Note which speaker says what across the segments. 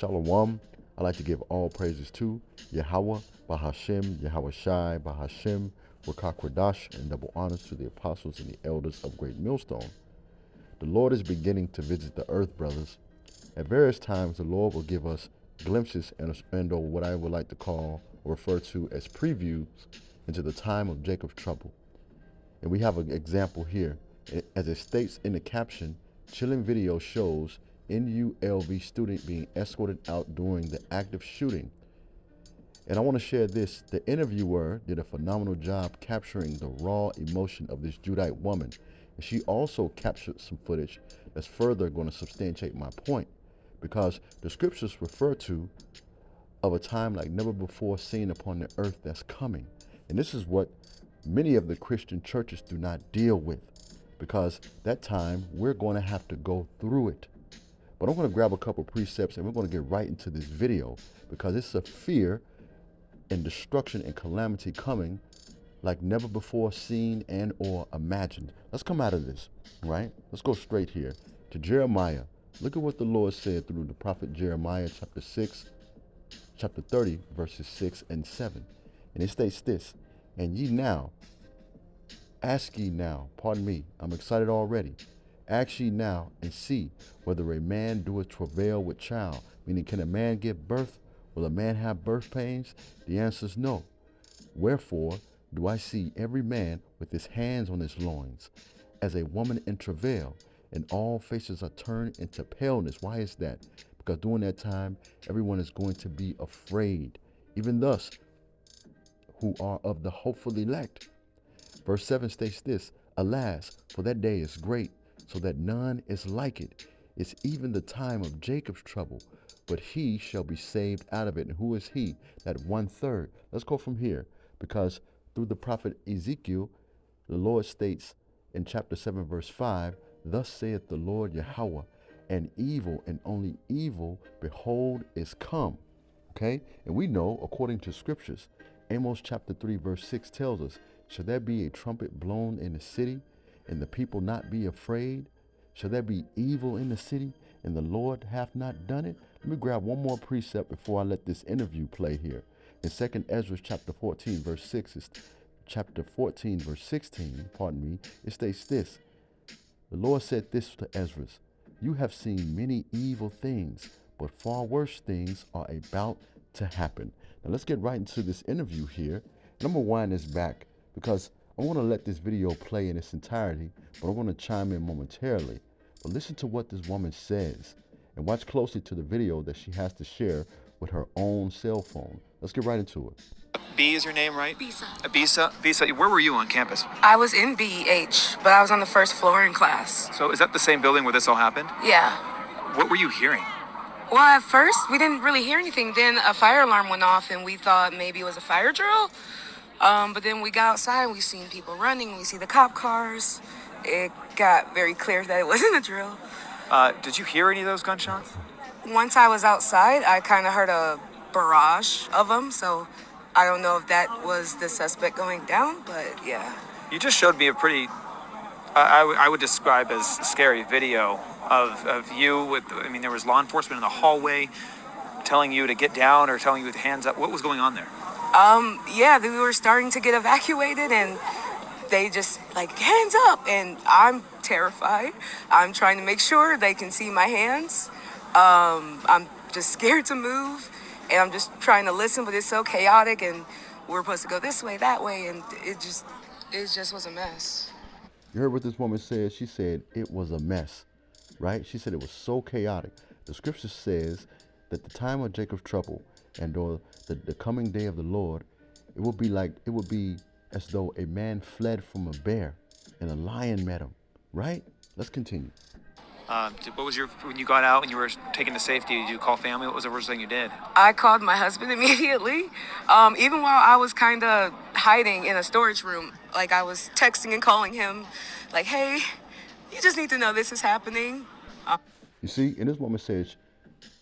Speaker 1: Shalom. I like to give all praises to Yahweh, Bahashem, Yahweh Shai, Bahashem, Wakakwadash, and double honors to the apostles and the elders of Great Millstone. The Lord is beginning to visit the earth, brothers. At various times, the Lord will give us glimpses and or what I would like to call or refer to as previews into the time of Jacob's trouble. And we have an example here. As it states in the caption, chilling video shows UNLV student being escorted out during the active shooting. And I want to share this. The interviewer did a phenomenal job capturing the raw emotion of this Judite woman. And she also captured some footage that's further going to substantiate my point, because the scriptures refer to of a time like never before seen upon the earth that's coming. And this is what many of the Christian churches do not deal with, because that time we're going to have to go through it. But I'm going to grab a couple precepts and we're going to get right into this video, because it's a fear and destruction and calamity coming like never before seen and or imagined. Let's come out of this, right? Let's go straight here to Jeremiah. Look at what the Lord said through the prophet Jeremiah, chapter 30, verses 6 and 7. And it states this: and ye now, ask ye now, pardon me, I'm excited already. Ask ye now and see whether a man doeth travail with child, meaning can a man give birth? Will a man have birth pains? The answer is no. Wherefore do I see every man with his hands on his loins, as a woman in travail, and all faces are turned into paleness. Why is that? Because during that time, everyone is going to be afraid, even thus who are of the hopeful elect. Verse 7 states this: alas, for that day is great, so that none is like it. It's even the time of Jacob's trouble, but he shall be saved out of it. And who is he? That 1/3. Let's go from here, because through the prophet Ezekiel, the Lord states in chapter 7, verse 5, thus saith the Lord Yahweh, and evil and only evil, behold, is come. Okay? And we know, according to scriptures, Amos chapter 3, verse 6 tells us, shall there be a trumpet blown in the city, and the people not be afraid? Shall there be evil in the city, and the Lord hath not done it? Let me grab one more precept before I let this interview play here. In 2 Ezra chapter 14, verse 6, chapter 14, verse 16, pardon me, it states this: the Lord said this to Ezra, you have seen many evil things, but far worse things are about to happen. Now let's get right into this interview here. And I'm going to wind this back, because I want to let this video play in its entirety, but I want to chime in momentarily. But listen to what this woman says, and watch closely to the video that she has to share with her own cell phone. Let's get right into it.
Speaker 2: B is your name, right? Bisa, where were you on campus?
Speaker 3: I was in BEH, but I was on the first floor in class.
Speaker 2: So is that the same building where this all happened?
Speaker 3: Yeah.
Speaker 2: What were you hearing?
Speaker 3: Well, at first, we didn't really hear anything. Then a fire alarm went off, and we thought maybe it was a fire drill. But then we got outside, and we seen people running. We see the cop cars. It got very clear that it wasn't a drill.
Speaker 2: Did you hear any of those gunshots?
Speaker 3: Once I was outside, I kind of heard a barrage of them, so I don't know if that was the suspect going down, but yeah.
Speaker 2: You just showed me a pretty, I would describe as scary video of you with, I mean, there was law enforcement in the hallway telling you to get down or telling you with hands up. What was going on there?
Speaker 3: Yeah, we were starting to get evacuated, and they just like, hands up, and I'm terrified. I'm trying to make sure they can see my hands. I'm just scared to move, and I'm just trying to listen, but it's so chaotic, and we're supposed to go this way, that way, and it just was a mess.
Speaker 1: You heard what this woman said? She said it was a mess, right? She said it was so chaotic. The scripture says that the time of Jacob's trouble and or the coming day of the Lord, it will be as though a man fled from a bear and a lion met him, right? Let's continue.
Speaker 2: What was when you got out and you were taken to safety, did you call family? What was the first thing you did?
Speaker 3: I called my husband immediately. Even while I was kind of hiding in a storage room, like I was texting and calling him, like, hey, you just need to know this is happening.
Speaker 1: You see, and this woman says,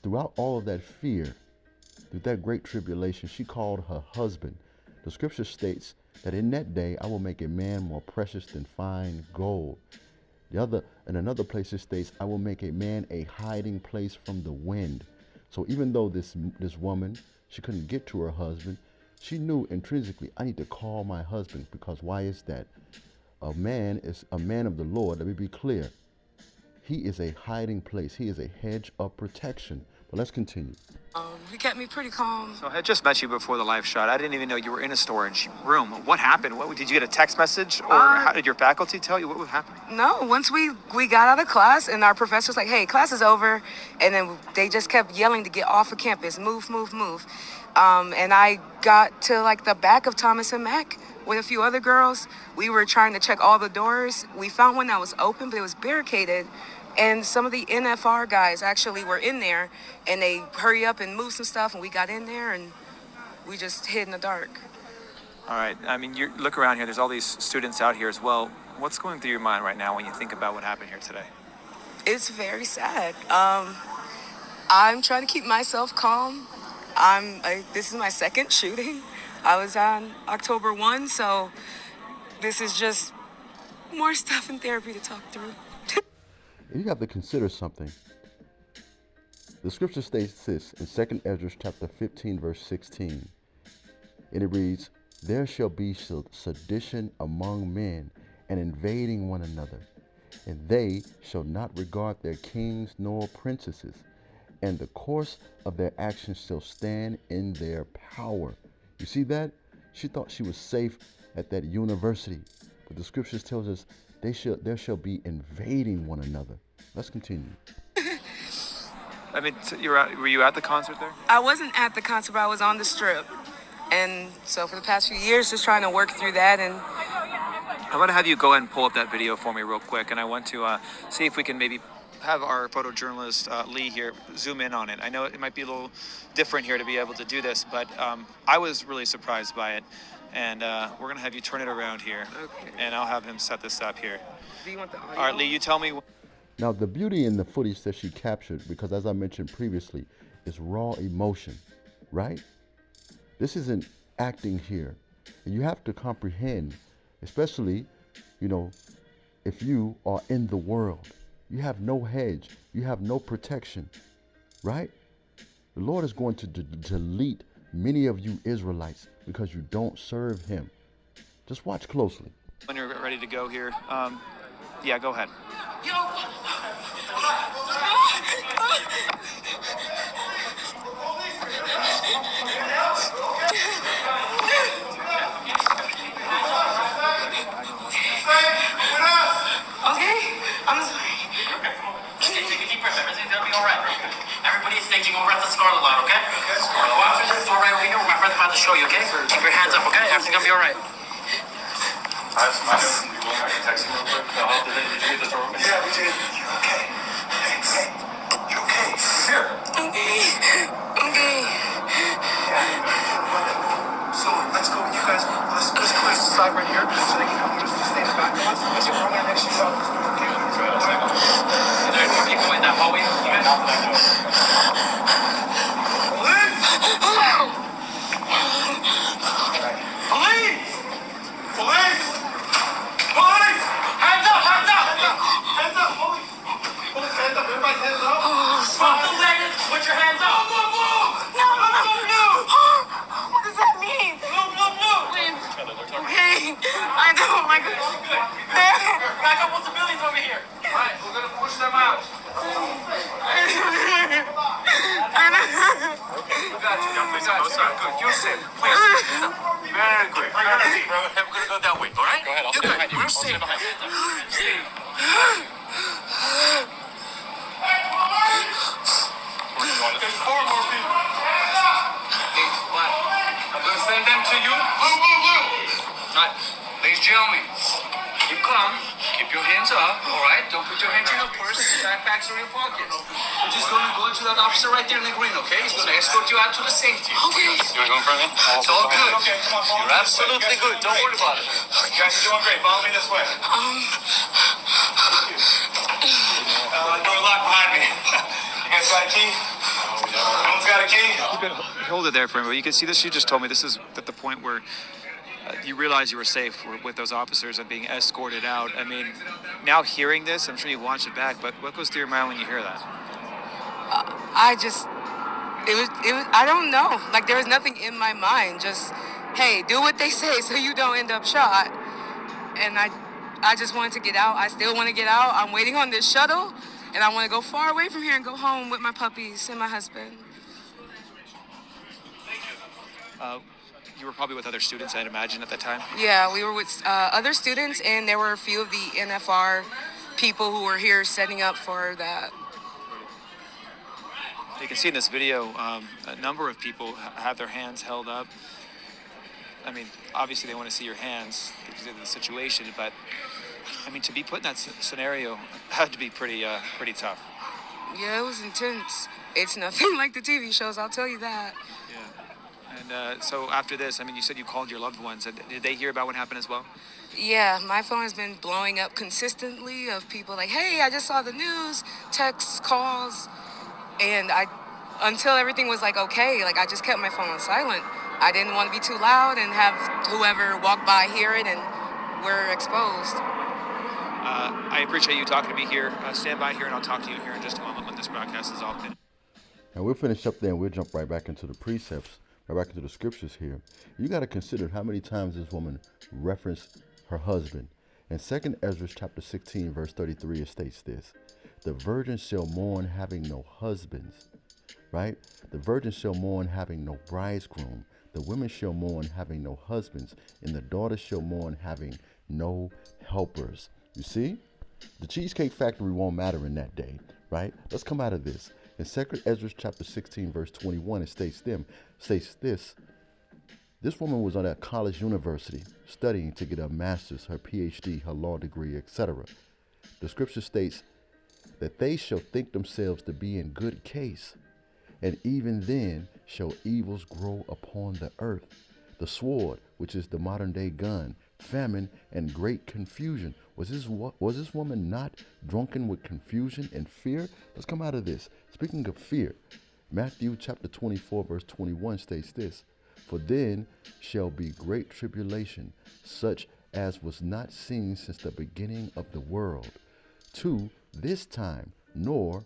Speaker 1: throughout all of that fear, through that great tribulation, she called her husband. The scripture states that in that day, I will make a man more precious than fine gold. In another place it states, I will make a man a hiding place from the wind. So even though this woman, she couldn't get to her husband, she knew intrinsically, I need to call my husband, because why is that? A man is a man of the Lord. Let me be clear. He is a hiding place. He is a hedge of protection. But let's continue.
Speaker 3: He kept me pretty calm.
Speaker 2: So I had just met you before the live shot. I didn't even know you were in a storage room. What happened? What did you get a text message, or how did your faculty tell you what happened?
Speaker 3: No, once we got out of class and our professor's like, hey, class is over. And then they just kept yelling to get off of campus, move, move, move. And I got to like the back of Thomas and Mack with a few other girls. We were trying to check all the doors. We found one that was open, but it was barricaded. And some of the NFR guys actually were in there, and they hurry up and move some stuff, and we got in there, and we just hid in the dark.
Speaker 2: All right. I mean, you look around here. There's all these students out here as well. What's going through your mind right now when you think about what happened here today?
Speaker 3: It's very sad. I'm trying to keep myself calm. This is my second shooting. I was on October 1, so this is just more stuff in therapy to talk through.
Speaker 1: You have to consider something. The scripture states this in 2 Ezra chapter 15, verse 16. And it reads, there shall be sedition among men, and invading one another, and they shall not regard their kings nor princesses, and the course of their actions shall stand in their power. You see that? She thought she was safe at that university, but the scriptures tells us there shall be invading one another. Let's continue.
Speaker 2: I mean, so were you at the concert there?
Speaker 3: I wasn't at the concert, but I was on the strip. And so for the past few years, just trying to work through that. And
Speaker 2: I want to have you go ahead and pull up that video for me real quick. And I want to see if we can maybe have our photojournalist, Lee, here zoom in on it. I know it might be a little different here to be able to do this, but I was really surprised by it. And we're going to have you turn it around here.
Speaker 3: Okay.
Speaker 2: And I'll have him set this up here.
Speaker 3: Do you want the audio?
Speaker 2: All right, Lee, you tell me.
Speaker 1: Now, the beauty in the footage that she captured, because as I mentioned previously, is raw emotion, right? This isn't acting here. And you have to comprehend, especially, if you are in the world. You have no hedge. You have no protection, right? The Lord is going to delete many of you Israelites because you don't serve him. Just watch closely.
Speaker 2: When you're ready to go here, yeah, go ahead.
Speaker 3: Yo! Okay, I'm sorry.
Speaker 4: Okay, take a deep breath. Everything's gonna be all right. Everybody is staging over at the Scarlet Lot, okay? Go out through this door right over here where my friend's about to show you, okay? Keep your hands up, okay? Everything's gonna be all right.
Speaker 5: I have some items. You want me to text you real quick? Did you get the store open? Yeah, we did. You okay? Hey, you okay? Here.
Speaker 3: Okay.
Speaker 5: So let's go. You guys, let's go inside right here so they can come just stay in the back of us. Let's go right next to you. Okay.
Speaker 4: Is there any more people in that hallway? You guys?
Speaker 5: Police! Police! Police! Hands up! Hands up! Hands up! Police! Police, hands up! Everybody's hands up!
Speaker 4: Stop the legs! Put your hands up!
Speaker 5: Blue!
Speaker 3: No. What does that mean? Okay. I don't like it.
Speaker 4: Back up with the buildings over here.
Speaker 5: Alright, we're gonna push them out. We got you. Good. You're safe. Please. Very good.
Speaker 4: We're gonna go that way, all right? Go ahead. I'll stay behind you. We're safe.
Speaker 5: There's 4 more people. I'm gonna send them to you. Blue.
Speaker 4: Alright, ladies and gentlemen, keep calm. Keep your hands up, all right? Don't put your hands in your purse, backpacks, or your pockets. We're just gonna go into that officer right there in the green, okay? He's gonna escort you out to the safety.
Speaker 3: Okay.
Speaker 4: You wanna go in front of me? It's all good.
Speaker 5: Okay, come on, follow me.
Speaker 4: You're absolutely good. Don't worry about it.
Speaker 5: You guys are doing great. Follow me this way. Door locked behind me. You guys got a key? Everyone's got a key?
Speaker 2: Hold it there for a minute. You can see this. You just told me this is at the point where you realize you were safe with those officers and being escorted out. I mean, now hearing this, I'm sure you watched it back, but what goes through your mind when you hear that?
Speaker 3: I don't know. Like, there was nothing in my mind. Just, hey, do what they say so you don't end up shot. And I just wanted to get out. I still want to get out. I'm waiting on this shuttle, and I want to go far away from here and go home with my puppies and my husband.
Speaker 2: You were probably with other students, I'd imagine, at that time.
Speaker 3: Yeah, we were with other students, and there were a few of the NFR people who were here setting up for that.
Speaker 2: You can see in this video, a number of people have their hands held up. I mean, obviously they want to see your hands because of the situation, but I mean, to be put in that scenario had to be pretty tough.
Speaker 3: Yeah, it was intense. It's nothing like the TV shows, I'll tell you that.
Speaker 2: Yeah. And so after this, I mean, you said you called your loved ones. Did they hear about what happened as well?
Speaker 3: Yeah, my phone has been blowing up consistently of people like, hey, I just saw the news, texts, calls, and until everything was like okay, like I just kept my phone on silent. I didn't want to be too loud and have whoever walk by hear it and we're exposed.
Speaker 2: I appreciate you talking to me here. Stand by here and I'll talk to you here in just a moment when this broadcast is all finished.
Speaker 1: And we'll finish up there and we'll jump right back into the precepts, right back into the scriptures here. You got to consider how many times this woman referenced her husband. In 2 Ezra chapter 16, verse 33, it states this: the virgin shall mourn having no husbands, right? The virgin shall mourn having no bridegroom. The women shall mourn having no husbands, and the daughters shall mourn having no helpers. You see? The Cheesecake Factory won't matter in that day, right? Let's come out of this. In 2 Ezra chapter 16, verse 21, it states this: this woman was on a college university studying to get her master's, her PhD, her law degree, etc. The scripture states that they shall think themselves to be in good case, and even then shall evils grow upon the earth. The sword, which is the modern day gun, famine, and great confusion. Was this woman not drunken with confusion and fear? Let's come out of this. Speaking of fear, Matthew chapter 24, verse 21 states this: for then shall be great tribulation, such as was not seen since the beginning of the world, to this time, nor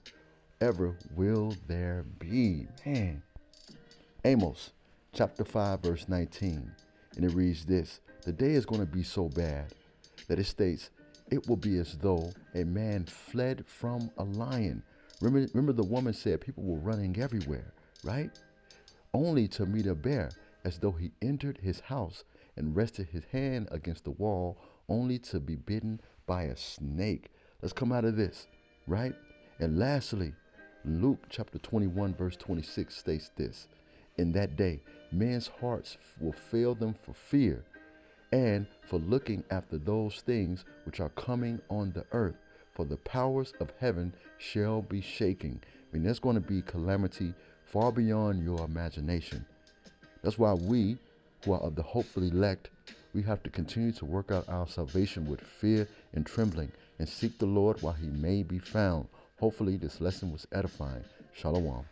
Speaker 1: ever will there be. Man. Amos chapter 5, verse 19. And it reads this: the day is going to be so bad that it states, it will be as though a man fled from a lion. Remember the woman said people were running everywhere, right? Only to meet a bear, as though he entered his house and rested his hand against the wall, only to be bitten by a snake. Let's come out of this, right? And lastly, Luke chapter 21, verse 26 states this: in that day, men's hearts will fail them for fear and for looking after those things which are coming on the earth, for the powers of heaven shall be shaking. I mean, there's going to be calamity far beyond your imagination. That's why we, who are of the hopeful elect, we have to continue to work out our salvation with fear and trembling and seek the Lord while he may be found. Hopefully this lesson was edifying. Shalom.